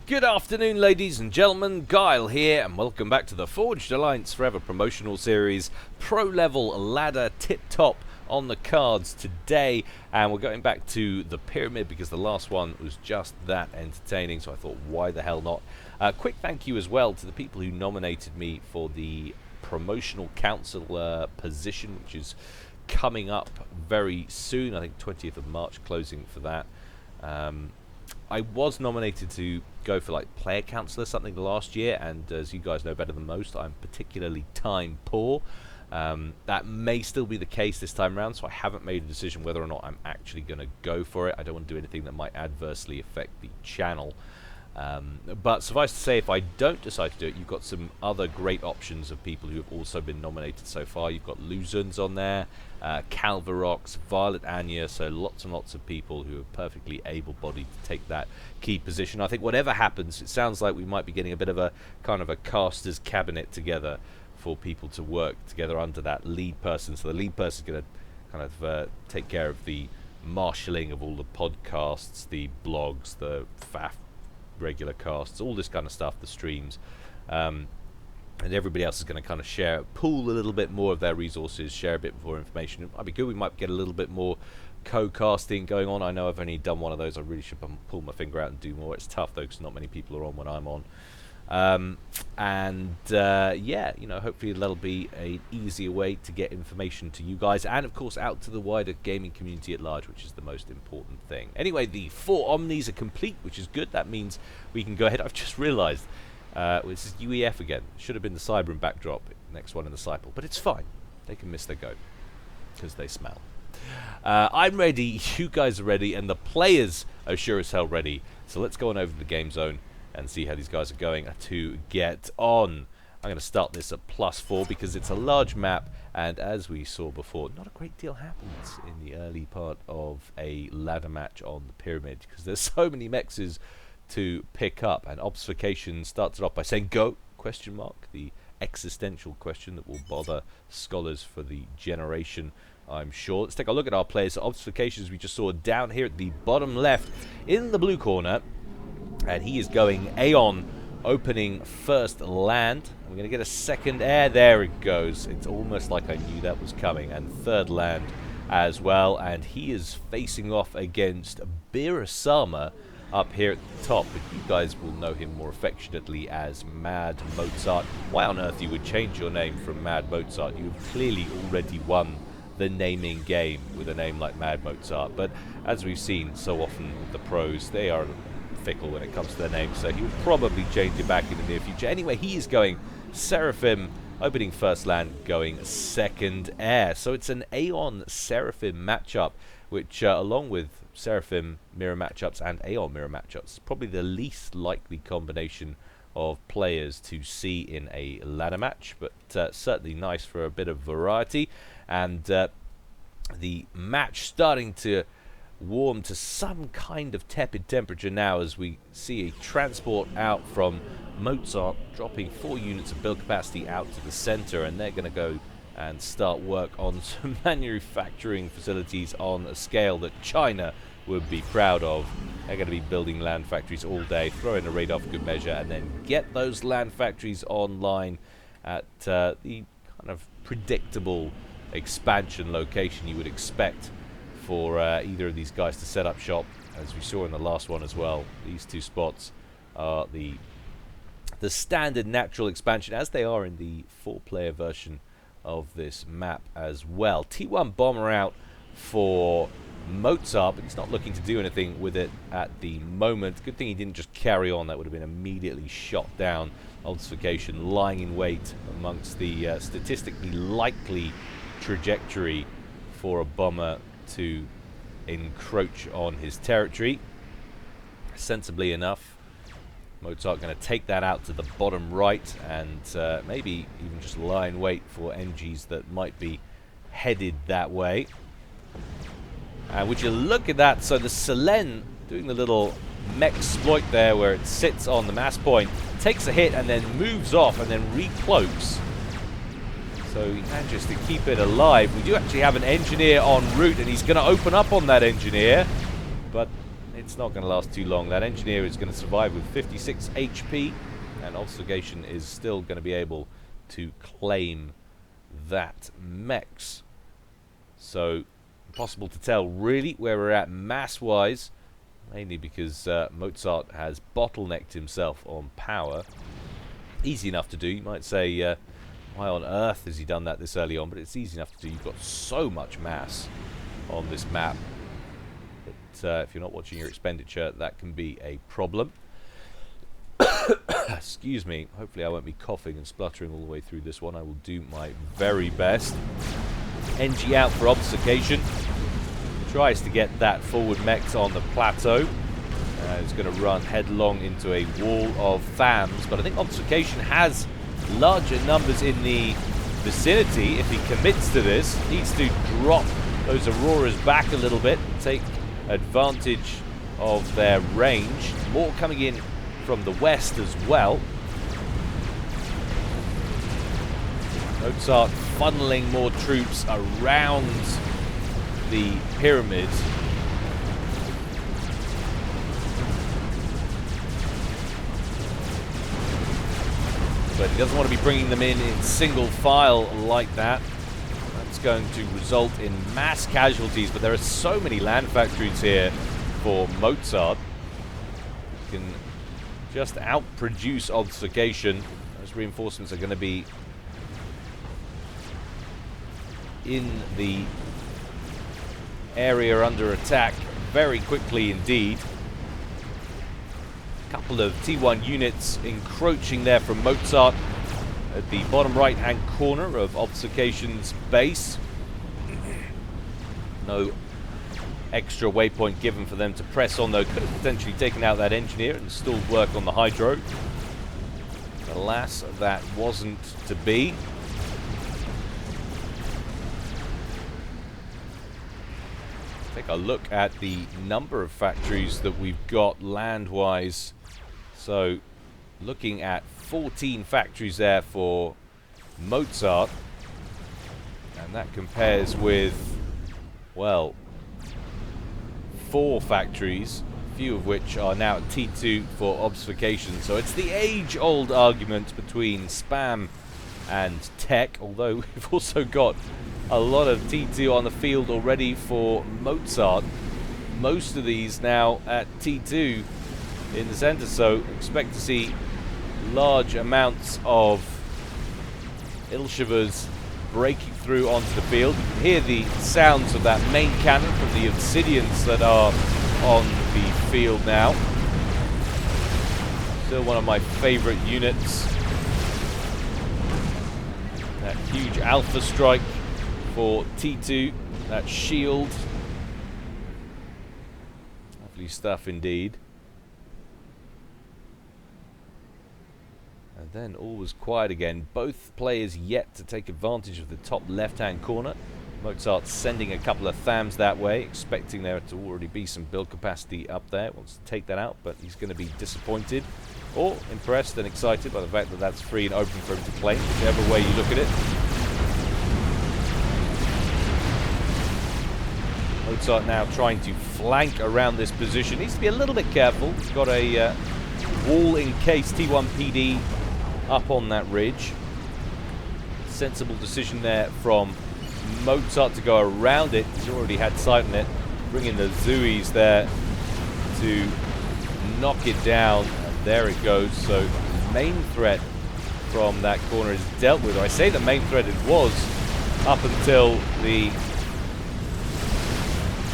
Good afternoon, ladies and gentlemen. Guile here, and welcome back to the Forged Alliance Forever promotional series. Pro level ladder tip top on the cards today, and we're going back to the pyramid because the last one was just that entertaining, so I thought, why the hell not? Quick thank you as well to the people who nominated me for the promotional council position, which is coming up very soon. I think 20th of March closing for that. I was nominated to go for like player councillor something last year, and as you guys know better than most, I'm particularly time poor. That may still be the case this time around, so I haven't made a decision whether or not I'm actually going to go for it. I don't want to do anything that might adversely affect the channel. But suffice to say, if I don't decide to do it, you've got some other great options of people who have also been nominated so far. You've got Luzuns on there, Calvarox, Violet Anya, so lots and lots of people who are perfectly able-bodied to take that key position. I think whatever happens, it sounds like we might be getting a bit of a kind of a caster's cabinet together for people to work together under that lead person. So the lead person is going to kind of take care of the marshalling of all the podcasts, the blogs, the FAF regular casts, all this kind of stuff, the streams, and everybody else is going to kind of pool a little bit more of their resources, share a bit more information. It might be good. We might get a little bit more co-casting going on. I know I've only done one of those. I really should pull my finger out and do more. It's tough though, because not many people are on when I'm on. Yeah, you know, hopefully that'll be an easier way to get information to you guys, and of course out to the wider gaming community at large, which is the most important thing. Anyway, the 4 Omnis are complete, which is good. That means we can go ahead. I've just realised this is UEF again. Should have been the Cybran backdrop, next one in the Cycle, but it's fine. They can miss their go because they smell. I'm ready, you guys are ready, and the players are sure as hell ready. So let's go on over to the game zone and see how these guys are going to get on. I'm going to start this at +4 because it's a large map, and as we saw before, not a great deal happens in the early part of a ladder match on the pyramid because there's so many mexes to pick up. And Obfuscation starts it off by saying go, ? The existential question that will bother scholars for the generation, I'm sure. Let's take a look at our players. Obfuscation, as we just saw down here at the bottom left in the blue corner, and he is going Aeon, opening first land. We're going to get a second air. There it goes. It's almost like I knew that was coming. And third land as well. And he is facing off against Beerus-sama up here at the top. But you guys will know him more affectionately as Mad Mozart. Why on earth you would change your name from Mad Mozart? You've clearly already won the naming game with a name like Mad Mozart. But as we've seen so often with the pros, they are fickle when it comes to their names, so he will probably change it back in the near future. Anyway, he is going Seraphim, opening first land, going second air. So it's an Aeon Seraphim matchup, which along with Seraphim mirror matchups and Aeon mirror matchups, is probably the least likely combination of players to see in a ladder match, but certainly nice for a bit of variety. And the match starting to warm to some kind of tepid temperature now as we see a transport out from Mozart dropping 4 units of build capacity out to the center, and they're going to go and start work on some manufacturing facilities on a scale that China would be proud of. They're going to be building land factories all day, throw in a radar for good measure, and then get those land factories online at the kind of predictable expansion location you would expect for either of these guys to set up shop, as we saw in the last one as well. These 2 spots are the standard natural expansion, as they are in the 4-player version of this map as well. T1 bomber out for Mozart, but he's not looking to do anything with it at the moment. Good thing he didn't just carry on. That would have been immediately shot down. Obfuscation lying in wait amongst the statistically likely trajectory for a bomber to encroach on his territory. Sensibly enough, Mozart going to take that out to the bottom right, and maybe even just lie in wait for NGs that might be headed that way. And would you look at that? So the Selen doing the little mech exploit there where it sits on the mass point, takes a hit and then moves off and then recloaks. So he manages to keep it alive. We do actually have an engineer en route, and he's going to open up on that engineer. But it's not going to last too long. That engineer is going to survive with 56 HP, and Obfuscation is still going to be able to claim that mechs. So, impossible to tell really where we're at mass-wise, mainly because Mozart has bottlenecked himself on power. Easy enough to do. You might say, why on earth has he done that this early on? But it's easy enough to do. You've got so much mass on this map that if you're not watching your expenditure, that can be a problem. Excuse me. Hopefully I won't be coughing and spluttering all the way through this one. I will do my very best. NG out for Obfuscation. Tries to get that forward mech on the plateau. It's going to run headlong into a wall of FAMs, but I think Obfuscation has larger numbers in the vicinity. If he commits to this, needs to drop those Auroras back a little bit, take advantage of their range. More coming in from the west as well. Mozart funneling more troops around the pyramid. But he doesn't want to be bringing them in single file like that. That's going to result in mass casualties, but there are so many land factories here for Mozart. He can just outproduce Obfuscation. Those reinforcements are going to be in the area under attack very quickly indeed. Couple of T1 units encroaching there from Mozart at the bottom right hand corner of Obfuscation's base. No extra waypoint given for them to press on though. Could have potentially taken out that engineer and stalled work on the hydro. Alas, that wasn't to be. Take a look at the number of factories that we've got land-wise. So, looking at 14 factories there for Mozart. And that compares with, well, 4 factories, a few of which are now at T2 for Obfuscation. So it's the age-old argument between spam and tech, although we've also got a lot of T2 on the field already for Mozart. Most of these now at T2 in the center, so expect to see large amounts of Ilshivers breaking through onto the field. You can hear the sounds of that main cannon from the Obsidians that are on the field now. Still one of my favorite units. That huge alpha strike for T2, that shield. Lovely stuff indeed. And then all was quiet again. Both players yet to take advantage of the top left-hand corner. Mozart sending a couple of FAMs that way, expecting there to already be some build capacity up there. Wants to take that out, but he's going to be disappointed or impressed and excited by the fact that that's free and open for him to claim, whichever way you look at it. Mozart now trying to flank around this position. Needs to be a little bit careful. He's got a wall in case T1 PD up on that ridge. Sensible decision there from Mozart to go around it. He's already had sight on it. Bring in the Zuis there to knock it down. And there it goes. So main threat from that corner is dealt with. I say the main threat it was up until the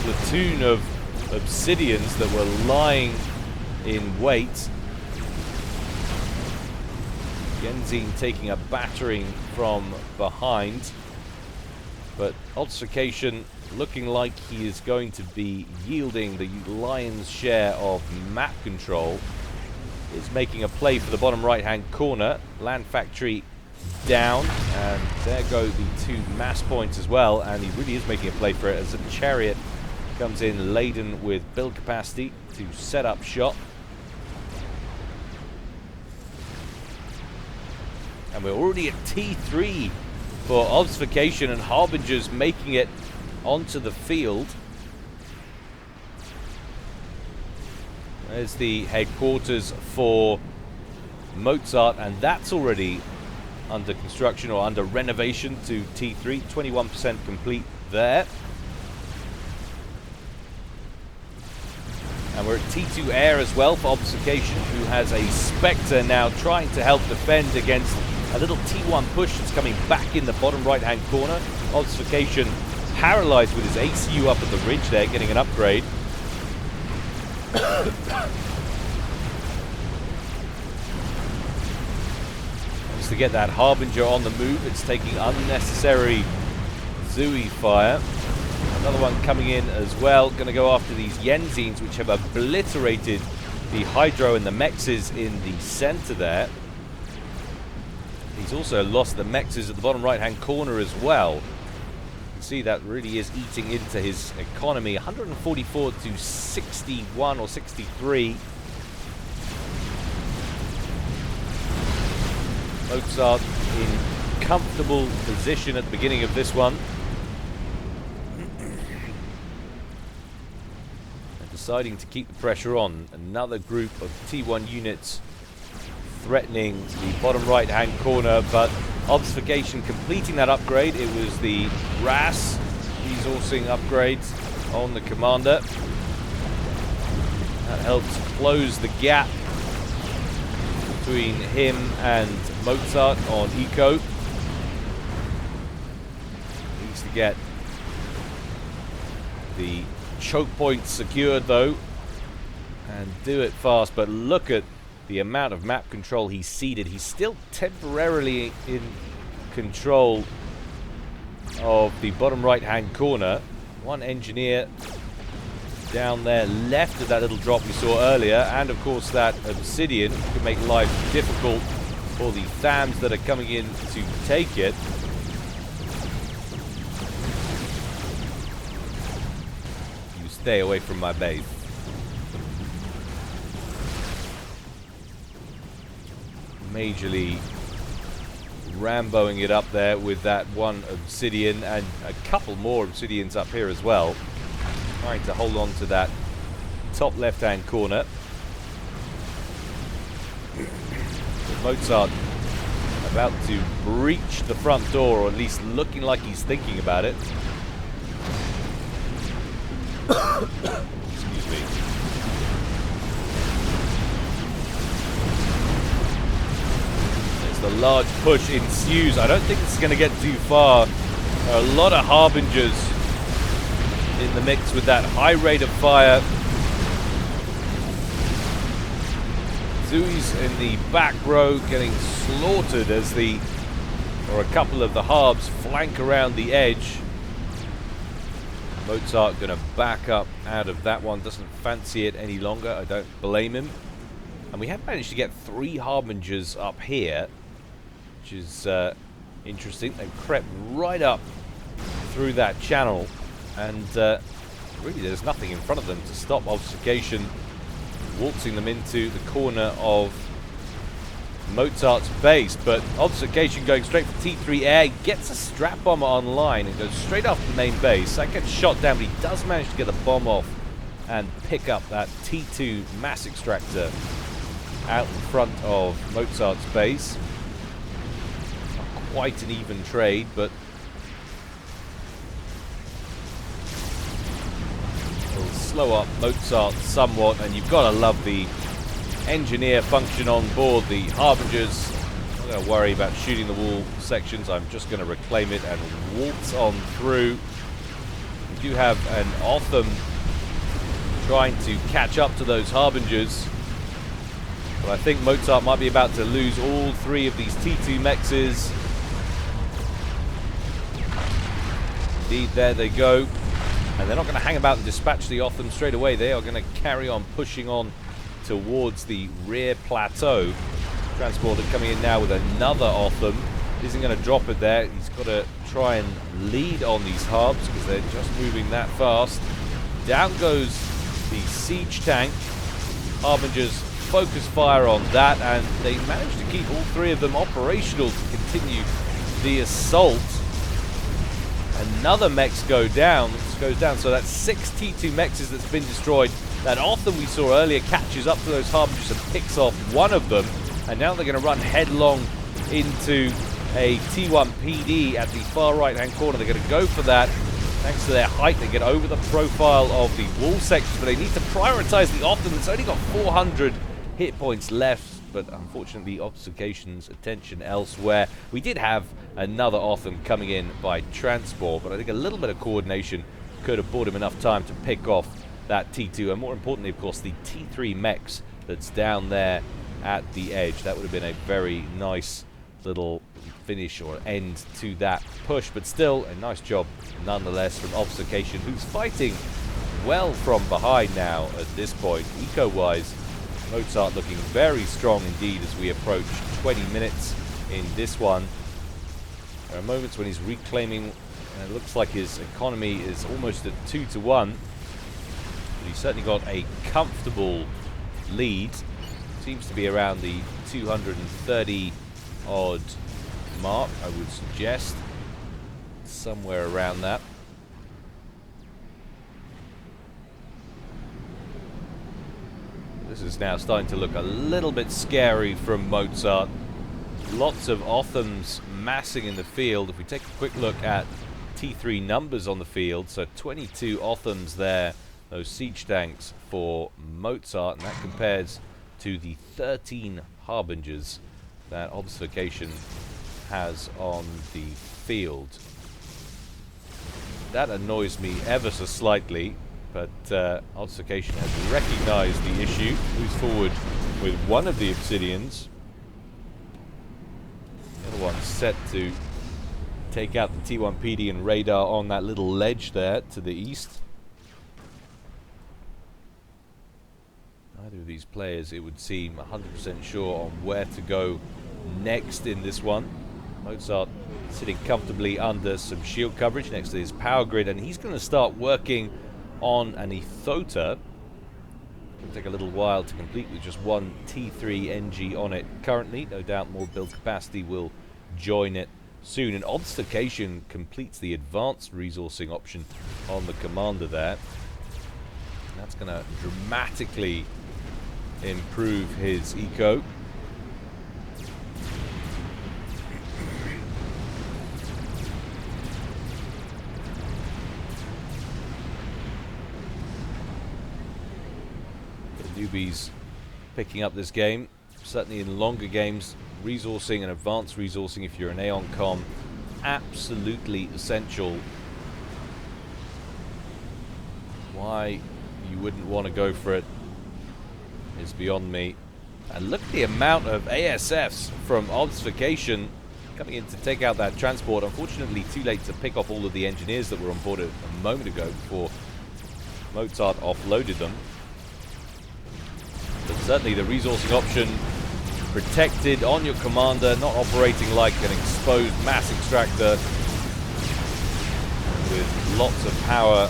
platoon of Obsidians that were lying in wait. Genzine taking a battering from behind, but Obfuscation looking like he is going to be yielding the lion's share of map control. Is making a play for the bottom right hand corner. Land factory down, and there go the 2 mass points as well, and he really is making a play for it as a chariot comes in laden with build capacity to set up shop. And we're already at T3 for Obfuscation, and Harbingers making it onto the field. There's the headquarters for Mozart, and that's already under construction or under renovation to T3. 21% complete there. And we're at T2 Air as well for Obfuscation, who has a Spectre now trying to help defend against a little T1 push that's coming back in the bottom right-hand corner. Obfuscation paralyzed with his ACU up at the ridge there, getting an upgrade. Just to get that Harbinger on the move, it's taking unnecessary Zooey fire. Another one coming in as well. Going to go after these Yenzines, which have obliterated the Hydro and the Mexes in the center there. He's also lost the Mexes at the bottom right-hand corner as well. You can see that really is eating into his economy. 144 to 61 or 63. Mozart in comfortable position at the beginning of this one. Deciding to keep the pressure on. Another group of T1 units threatening the bottom right-hand corner, but Obfuscation completing that upgrade. It was the RAS resourcing upgrades on the commander. That helps close the gap between him and Mozart on eco. Needs to get the choke point secured though, and do it fast. But look at the amount of map control he's ceded. He's still temporarily in control of the bottom right hand corner. One engineer down there left of that little drop we saw earlier, and of course that obsidian could make life difficult for the THAMs that are coming in to take it. Stay away from my base. Majorly Ramboing it up there with that one obsidian and a couple more obsidians up here as well. Trying to hold on to that top left-hand corner. Mozart about to breach the front door, or at least looking like he's thinking about it. Excuse me. As the large push ensues, I don't think it's going to get too far. There are a lot of Harbingers in the mix with that high rate of fire. Zooey's in the back row getting slaughtered as a couple of the Harbs flank around the edge. Mozart going to back up out of that one. Doesn't fancy it any longer. I don't blame him. And we have managed to get 3 Harbingers up here, which is interesting. They've crept right up through that channel, and really there's nothing in front of them to stop Obfuscation waltzing them into the corner of Mozart's base. But Obfuscation going straight for T3 Air, gets a strap bomber online and goes straight off the main base. That gets shot down, but he does manage to get the bomb off and pick up that T2 mass extractor out in front of Mozart's base. Not quite an even trade, but it'll slow up Mozart somewhat, and you've got to love the engineer function on board. The Harbingers, I'm not going to worry about shooting the wall sections. I'm just going to reclaim it and waltz on through. We do have an Otham trying to catch up to those Harbingers, but I think Mozart might be about to lose all 3 of these T2 Mexes. Indeed, there they go. And they're not going to hang about and dispatch the Otham straight away. They are going to carry on pushing on towards the rear plateau. Transporter coming in now with another Otham. Isn't going to drop it there. He's got to try and lead on these Harbs because they're just moving that fast. Down goes the siege tank. Harbingers focus fire on that, and they managed to keep all 3 of them operational to continue the assault. another mechs goes down. So that's 6 T2 mechs that's been destroyed. That Otham we saw earlier catches up to those Harbingers and picks off one of them. And now they're going to run headlong into a T1 PD at the far right-hand corner. They're going to go for that. Thanks to their height, they get over the profile of the wall sections, but they need to prioritize the Otham. It's only got 400 hit points left, but unfortunately, Obfuscation's attention elsewhere. We did have another Otham coming in by transport, but I think a little bit of coordination could have bought him enough time to pick off that T2, and more importantly, of course, the T3 mechs that's down there at the edge. That would have been a very nice little finish or end to that push, but still a nice job nonetheless from Obfuscation, who's fighting well from behind now at this point. Eco-wise, Mozart looking very strong indeed as we approach 20 minutes in this one. There are moments when he's reclaiming, and it looks like his economy is almost at 2-1. But he's certainly got a comfortable lead. Seems to be around the 230 odd mark, I would suggest. Somewhere around that. This is now starting to look a little bit scary from Mozart. Lots of Othams massing in the field. If we take a quick look at T3 numbers on the field, so 22 Othams there, those siege tanks for Mozart, and that compares to the 13 Harbingers that Obfuscation has on the field. That annoys me ever so slightly, but Obfuscation has recognized the issue, moves forward with one of the Obsidians. The other one's set to take out the T1 PD and radar on that little ledge there to the east. Neither of these players, it would seem, 100% sure on where to go next in this one. Mozart sitting comfortably under some shield coverage next to his power grid, and he's going to start working on an Ethota. It'll take a little while to complete with just one T3 NG on it currently. No doubt more build capacity will join it soon, and Obfuscation completes the advanced resourcing option on the commander there. And that's going to dramatically improve his eco. The newbies picking up this game, certainly in longer games, resourcing and advanced resourcing, if you're an Aeon Com, absolutely essential. Why you wouldn't want to go for it is beyond me. And look at the amount of ASFs from Obfuscation coming in to take out that transport. Unfortunately, too late to pick off all of the engineers that were on board a moment ago before Mozart offloaded them. But certainly the resourcing option protected on your commander, not operating like an exposed mass extractor with lots of power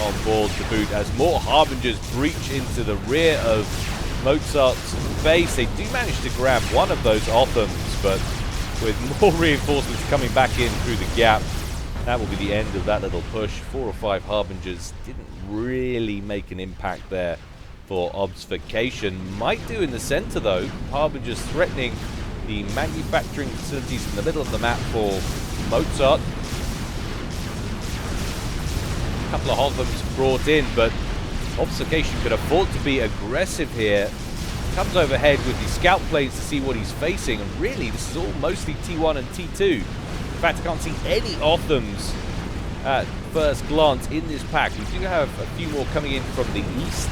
on board to boot, as more Harbingers breach into the rear of Mozart's base. They do manage to grab one of those Othams, but with more reinforcements coming back in through the gap, that will be the end of that little push. 4 or 5 Harbingers didn't really make an impact there for Obfuscation. Might do in the center though. Harbingers threatening the manufacturing facilities in the middle of the map for Mozart. A couple of Othams brought in, but Obfuscation could afford to be aggressive here. Comes overhead with the scout planes to see what he's facing, and really this is all mostly T1 and T2. In fact, I can't see any Othams at first glance in this pack. We do have a few more coming in from the east,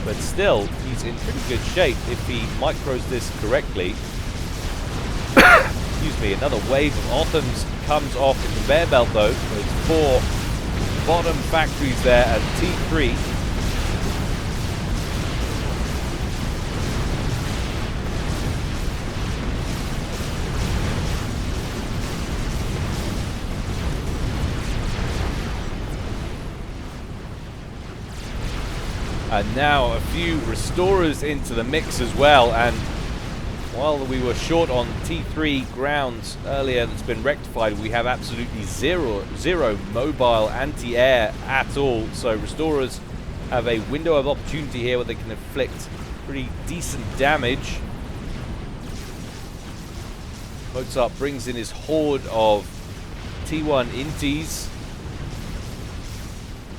but still, he's in pretty good shape if he micros this correctly. Excuse me, another wave of Othams comes off the conveyor belt though. There's 4 bottom factories there at T3. And now a few restorers into the mix as well, and while we were short on T3 ground earlier that's been rectified, we have absolutely zero mobile anti-air at all. So Restorers have a window of opportunity here where they can inflict pretty decent damage. Mozart brings in his horde of T1 Inties.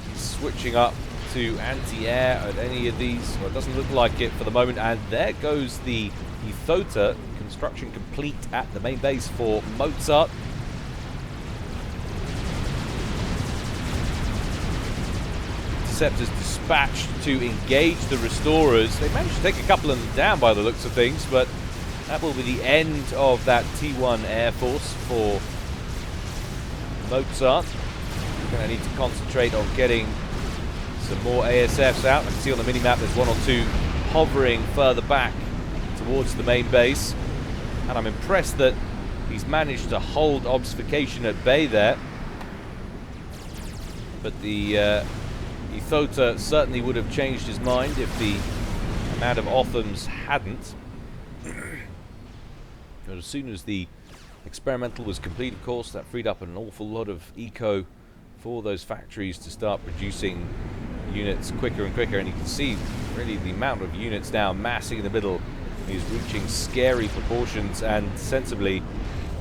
He's switching up to anti-air at any of these. Well, it doesn't look like it for the moment. And there goes the Ethota. Construction complete at the main base for Mozart. Interceptors dispatched to engage the Restorers. They managed to take a couple of them down by the looks of things, but that will be the end of that T1 Air Force for Mozart. We're going to need to concentrate on getting some more ASFs out. I can see on the minimap there's one or two hovering further back towards the main base. And I'm impressed that he's managed to hold Obfuscation at bay there. But the Ethota certainly would have changed his mind if the amount of Othams hadn't. But as soon as the experimental was complete, of course, that freed up an awful lot of eco for those factories to start producing units quicker and quicker. And you can see really the amount of units now massing in the middle is reaching scary proportions, and sensibly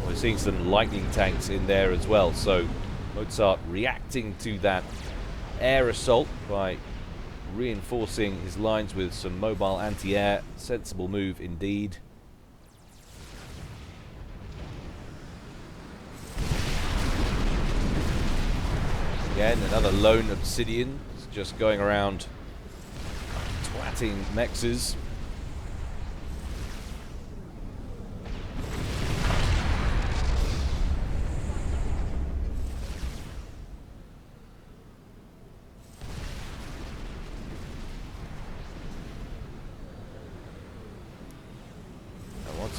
we're seeing some lightning tanks in there as well. So Mozart reacting to that air assault by reinforcing his lines with some mobile anti-air. Sensible move indeed. Again, another lone Obsidian just going around twatting mexes.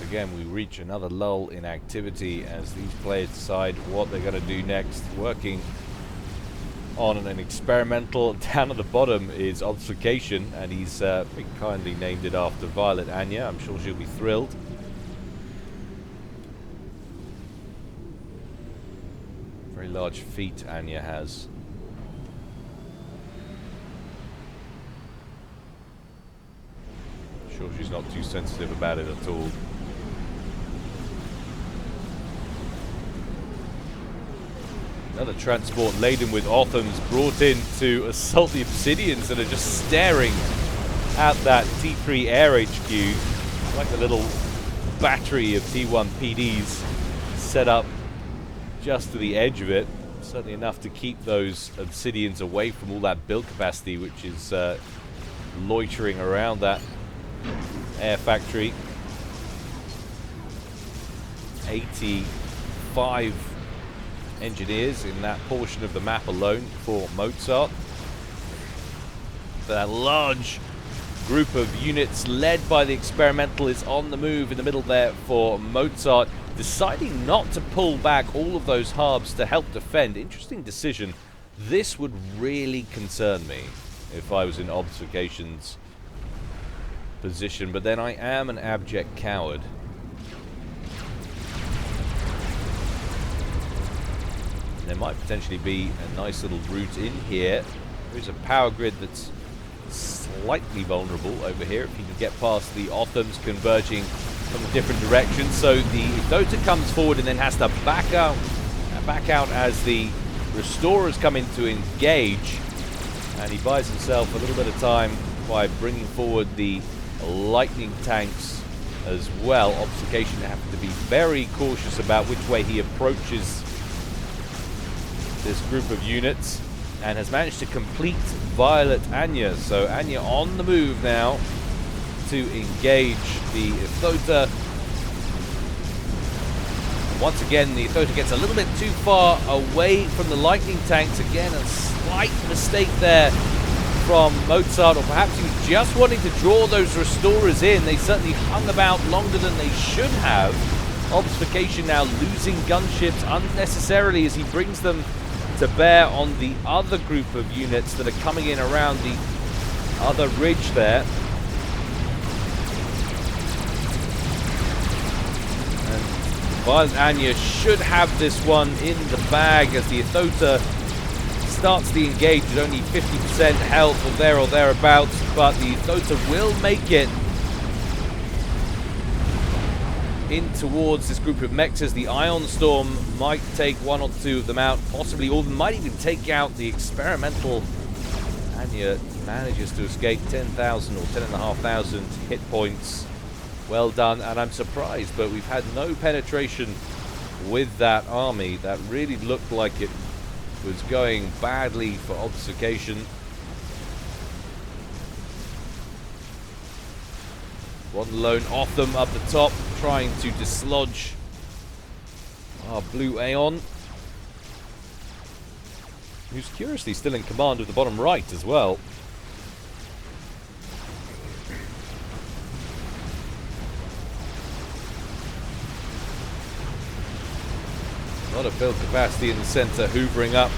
Again, we reach another lull in activity as these players decide what they're going to do next. Working on an experimental. Down at the bottom is Obfuscation, and he's kindly named it after Violet Anya. I'm sure she'll be thrilled. Very large feet Anya has. Sure she's not too sensitive about it at all. Another transport laden with Othams brought in to assault the Obsidians that are just staring at that T3 Air HQ. Like a little battery of T1 PDs set up just to the edge of it. Certainly enough to keep those Obsidians away from all that build capacity which is loitering around that air factory. 85 engineers in that portion of the map alone for Mozart. That large group of units led by the experimental is on the move in the middle there for Mozart, deciding not to pull back all of those harbs to help defend. Interesting decision. This would really concern me if I was in Obfuscation's position, but then I am an abject coward. There might potentially be a nice little route in here. There's a power grid that's slightly vulnerable over here if you can get past the Othams converging from a different direction. So the Ethota comes forward and then has to back out as the Restorers come in to engage, and he buys himself a little bit of time by bringing forward the lightning tanks as well. Obfuscation having to be very cautious about which way he approaches this group of units, and has managed to complete Violet Anya. So Anya on the move now to engage the Ethota. Once again, the Ethota gets a little bit too far away from the lightning tanks. Again, a slight mistake there from Mozart, or perhaps he was just wanting to draw those Restorers in. They certainly hung about longer than they should have. Obfuscation now losing gunships unnecessarily as he brings them to bear on the other group of units that are coming in around the other ridge there. Violent Anya should have this one in the bag as the Athota starts the engage with only 50% health or there or thereabouts, but the Athota will make it in towards this group of mechs as the Ion Storm might take one or two of them out, possibly all of them, might even take out the experimental. Anya manages to escape 10,000 or 10,500 hit points. Well done, and I'm surprised, but we've had no penetration with that army. That really looked like it was going badly for Obfuscation. One lone off them up the top, trying to dislodge our blue Aeon, who's curiously still in command of the bottom right as well. A lot of build capacity in the center, hoovering up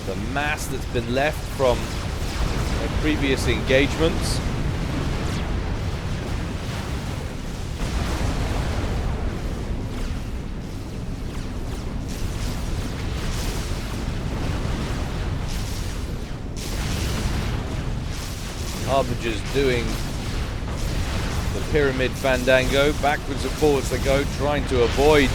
the mass that's been left from their previous engagements. Harbingers doing the pyramid fandango, backwards and forwards they go, trying to avoid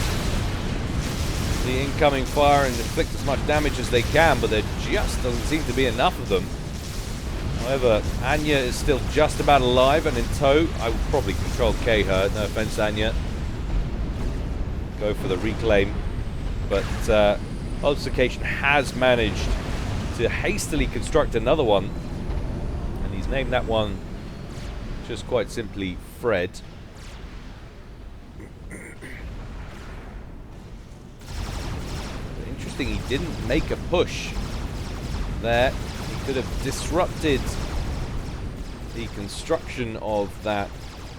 the incoming fire and inflict as much damage as they can, but there just doesn't seem to be enough of them. However, Anya is still just about alive and in tow. I would probably control K her, no offense Anya. Go for the reclaim. But Obfuscation has managed to hastily construct another one. And he's named that one just quite simply Fred. He didn't make a push there. He could have disrupted the construction of that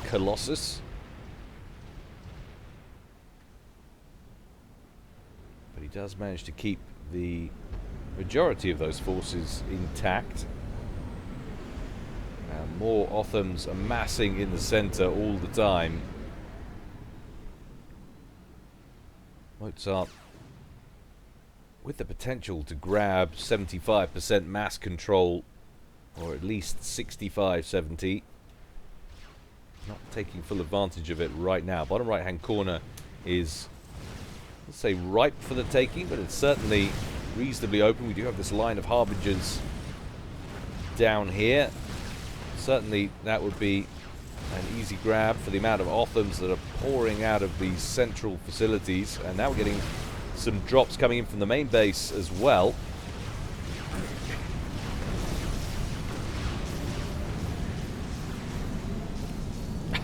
Colossus, but he does manage to keep the majority of those forces intact. And more Othams amassing in the center all the time. Mozart with the potential to grab 75% mass control, or at least 65-70. Not taking full advantage of it right now. Bottom right hand corner is, let's say, ripe for the taking, but it's certainly reasonably open. We do have this line of Harbingers down here. Certainly that would be an easy grab for the amount of Othams that are pouring out of these central facilities. And now we're getting some drops coming in from the main base as well.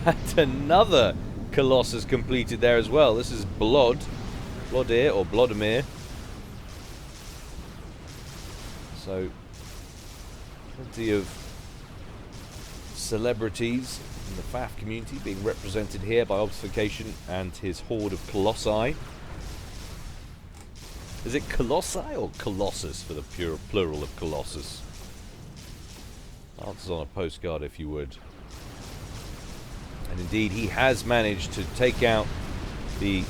And another Colossus completed there as well. This is Blodir or Vladimir. So plenty of celebrities in the FAF community being represented here by Obfuscation and his horde of Colossi. Is it Colossi or Colossus for the plural of Colossus? Answers on a postcard if you would. And indeed, he has managed to take out the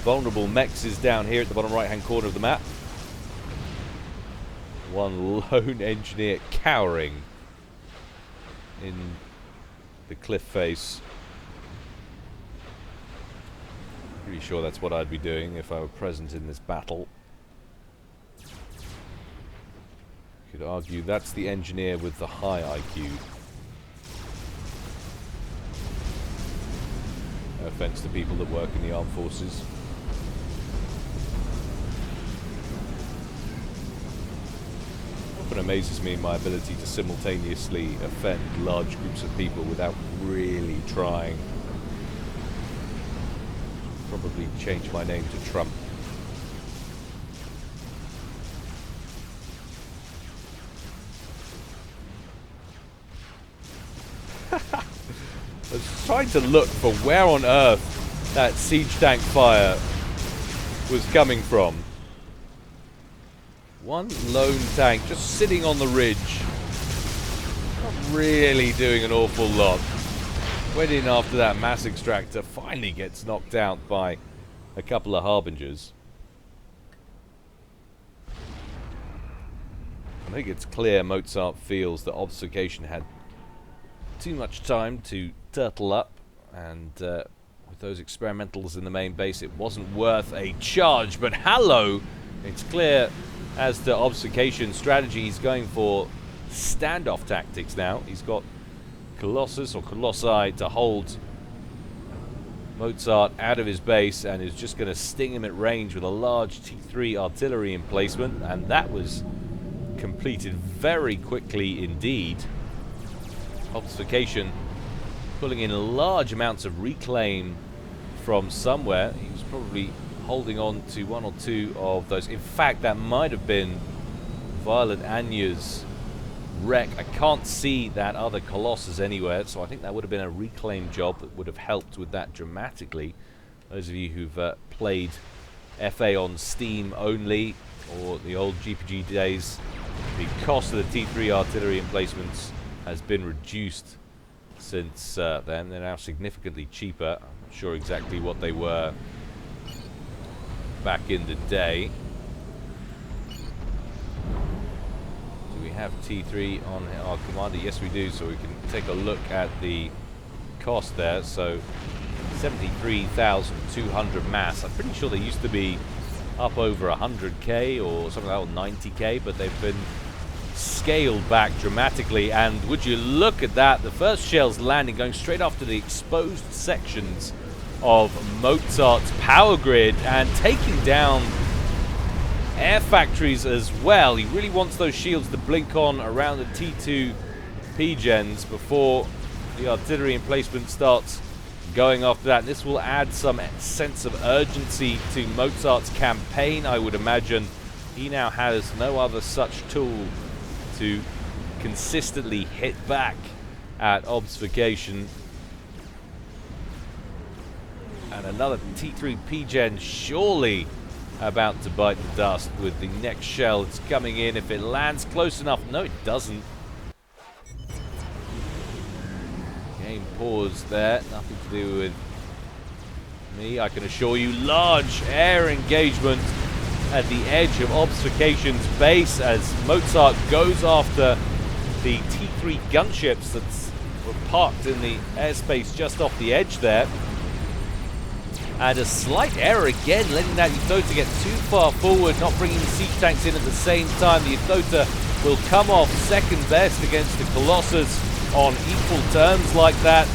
vulnerable mechs down here at the bottom right-hand corner of the map. One lone engineer cowering in the cliff face. Pretty sure that's what I'd be doing if I were present in this battle. Could argue that's the engineer with the high IQ. No offense to people that work in the armed forces. Often amazes me my ability to simultaneously offend large groups of people without really trying. Probably change my name to Trump. I was trying to look for where on earth that siege tank fire was coming from. One lone tank just sitting on the ridge. Not really doing an awful lot. went in after that mass extractor, finally gets knocked out by a couple of harbingers. I think it's clear Mozart feels that Obfuscation had too much time to turtle up, and with those experimentals in the main base, it wasn't worth a charge. But hello, it's clear as to Obfuscation's strategy. He's going for standoff tactics now. He's got Colossus or Colossi to hold Mozart out of his base, and is just going to sting him at range with a large T3 artillery emplacement, and that was completed very quickly indeed. Obfuscation pulling in large amounts of reclaim from somewhere. He was probably holding on to one or two of those. In fact, that might have been Violet Anya's wreck. I can't see that other Colossus anywhere, so I think that would have been a reclaim job that would have helped with that dramatically. Those of you who've played FA on Steam only, or the old GPG days, the cost of the T3 artillery emplacements has been reduced since then. They're now significantly cheaper. I'm not sure exactly what they were back in the day. Do we have T3 on our commander? Yes, we do, so we can take a look at the cost there. So 73,200 mass. I'm pretty sure they used to be up over 100k or something like that, or 90k, but they've been scaled back dramatically. And would you look at that, the first shells landing, going straight after the exposed sections of Mozart's power grid and taking down air factories as well. He really wants those shields to blink on around the T2 P-gens before the artillery emplacement starts going after that. And this will add some sense of urgency to Mozart's campaign, I would imagine. He now has no other such tool to consistently hit back at Obfuscation. And another T3 P-gen surely about to bite the dust with the next shell that's coming in. If it lands close enough. No, it doesn't. Game pause there. Nothing to do with me, I can assure you. Large air engagement at the edge of Obfuscation's base as Mozart goes after the T3 gunships that were parked in the airspace just off the edge there. And a slight error again, letting that Yuthota get too far forward, not bringing the siege tanks in at the same time. The Yuthota will come off second best against the Colossus on equal terms like that.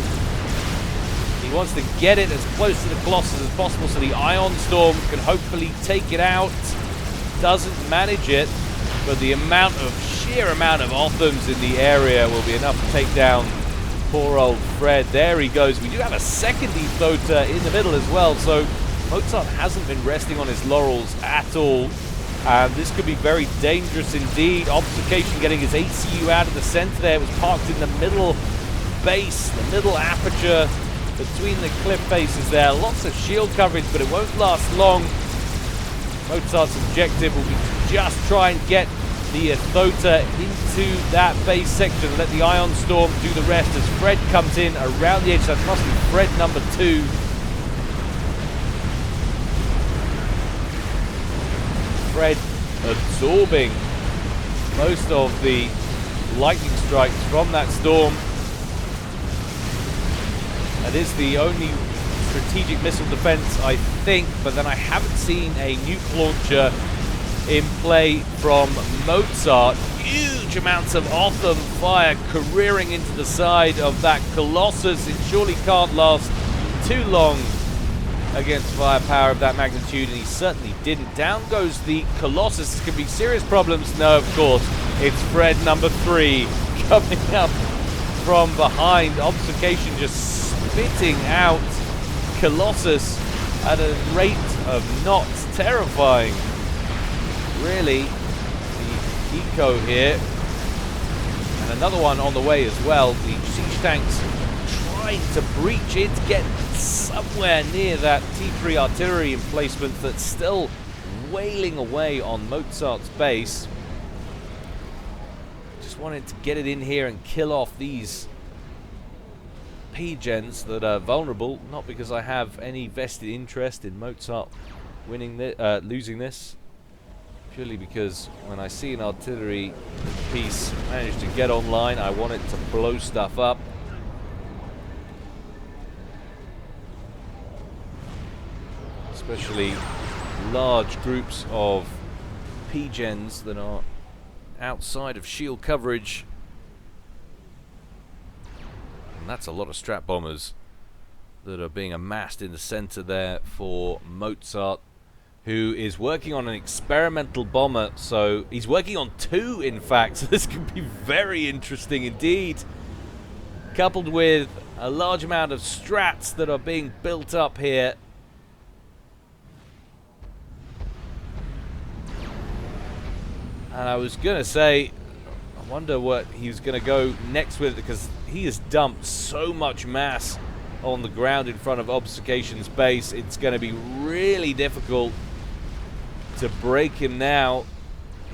He wants to get it as close to the Colossus as possible so the Ion Storm can hopefully take it out. Doesn't manage it, but the sheer amount of Othams in the area will be enough to take down poor old Fred. There he goes. We do have a second Yuthota in the middle as well, so Mozart hasn't been resting on his laurels at all. And this could be very dangerous indeed. Obfuscation getting his ACU out of the center there. It was parked in the middle base, the middle aperture between the cliff faces there. Lots of shield coverage, but it won't last long. Mozart's objective will be to just try and get the Yuthota into that base section and let the Ion Storm do the rest as Fred comes in around the edge. That must be Fred number 2. Fred absorbing most of the lightning strikes from that storm. That is the only strategic missile defense, I think, but then I haven't seen a nuke launcher in play from Mozart. Huge amounts of Otham fire careering into the side of that Colossus. It surely can't last too long against firepower of that magnitude, and he certainly didn't. Down goes the Colossus. This could be serious problems. No, of course, it's Fred number 3 coming up from behind. Obfuscation just spitting out Colossus at a rate of knots. Terrifying, really. The eco here, and another one on the way as well. The siege tanks trying to breach in to get somewhere near that T3 artillery emplacement that's still wailing away on Mozart's base. Just wanted to get it in here and kill off these P-gens that are vulnerable, not because I have any vested interest in Mozart losing this, purely because when I see an artillery piece manage to get online, I want it to blow stuff up. Especially large groups of P-gens that are outside of shield coverage. And that's a lot of strat bombers that are being amassed in the center there for Mozart, who is working on an experimental bomber. So he's working on two, in fact, so this could be very interesting indeed, coupled with a large amount of strats that are being built up here. And I was going to say, I wonder what he's going to go next with, because he has dumped so much mass on the ground in front of Obfuscation's base. It's going to be really difficult to break him now.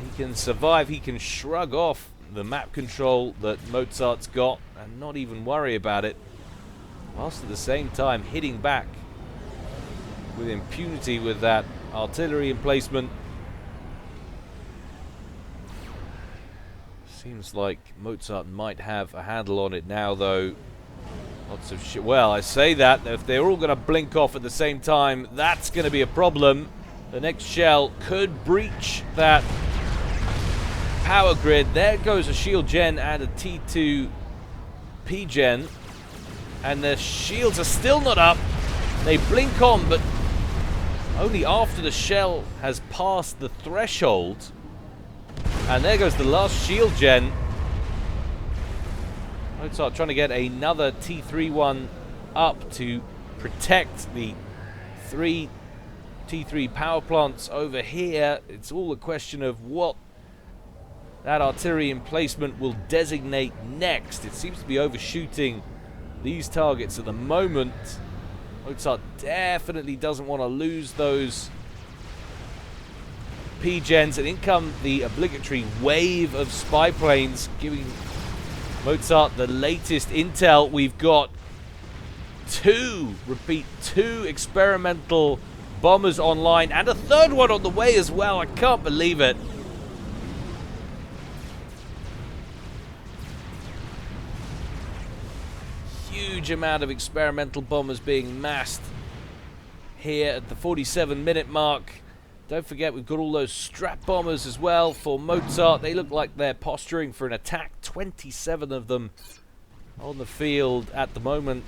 He can survive, he can shrug off the map control that Mozart's got and not even worry about it, whilst at the same time hitting back with impunity with that artillery emplacement. Seems like Mozart might have a handle on it now, though. Lots of shit. Well, I say that, if they're all going to blink off at the same time, that's going to be a problem. The next shell could breach that power grid. There goes a shield gen and a T2 P-gen. And the shields are still not up. They blink on, but only after the shell has passed the threshold. And there goes the last shield gen. Mozart trying to get another T3-1 up to protect the 3 T3 power plants over here. It's all a question of what that artillery emplacement will designate next. It seems to be overshooting these targets at the moment. Mozart definitely doesn't want to lose those P-gens, and in come the obligatory wave of spy planes, giving Mozart the latest intel. We've got two experimental bombers online, and a third one on the way as well. I can't believe it. Huge amount of experimental bombers being massed here at the 47-minute mark. Don't forget, we've got all those strat bombers as well for Mozart. They look like they're posturing for an attack. 27 of them on the field at the moment.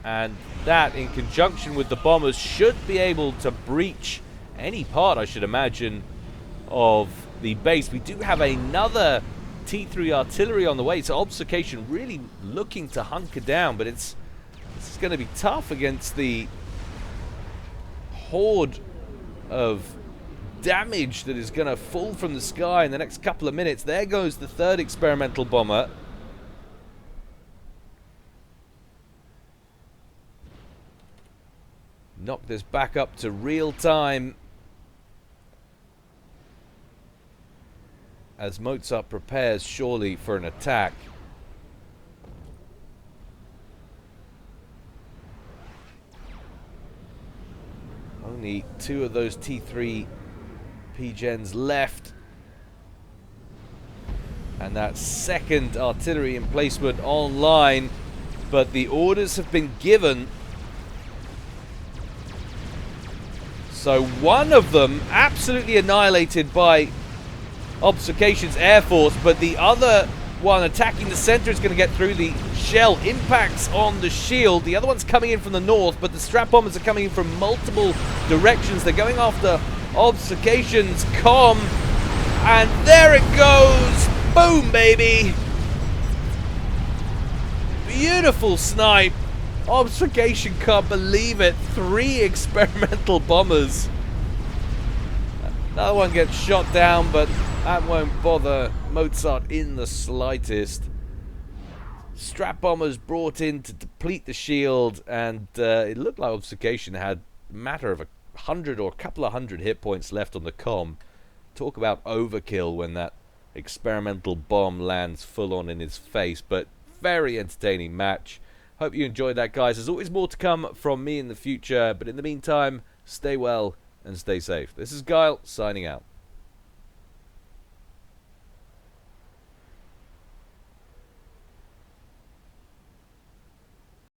And that, in conjunction with the bombers, should be able to breach any part, I should imagine, of the base. We do have another T3 artillery on the way, so Obfuscation really looking to hunker down. But this is going to be tough against the horde of damage that is going to fall from the sky in the next couple of minutes. There goes the third experimental bomber. Knock this back up to real time as Mozart prepares surely for an attack. Only two of those T3 P-gens left, and that second artillery emplacement online, but the orders have been given. So one of them absolutely annihilated by Obfuscation's Air Force, but the other one attacking the center is going to get through. The shell impacts on the shield. The other one's coming in from the north, but the strat bombers are coming in from multiple directions. They're going after Obfuscation's comm, and there it goes. Boom, baby. Beautiful snipe. Obfuscation can't believe it. 3 experimental bombers. Another one gets shot down, but that won't bother Mozart in the slightest. Strat bombers brought in to deplete the shield, and it looked like Obfuscation had a matter of 100 or a couple of hundred hit points left on the comm. Talk about overkill when that experimental bomb lands full on in his face, but very entertaining match. Hope you enjoyed that, guys. There's always more to come from me in the future, but in the meantime, stay well and stay safe. This is Guile, signing out.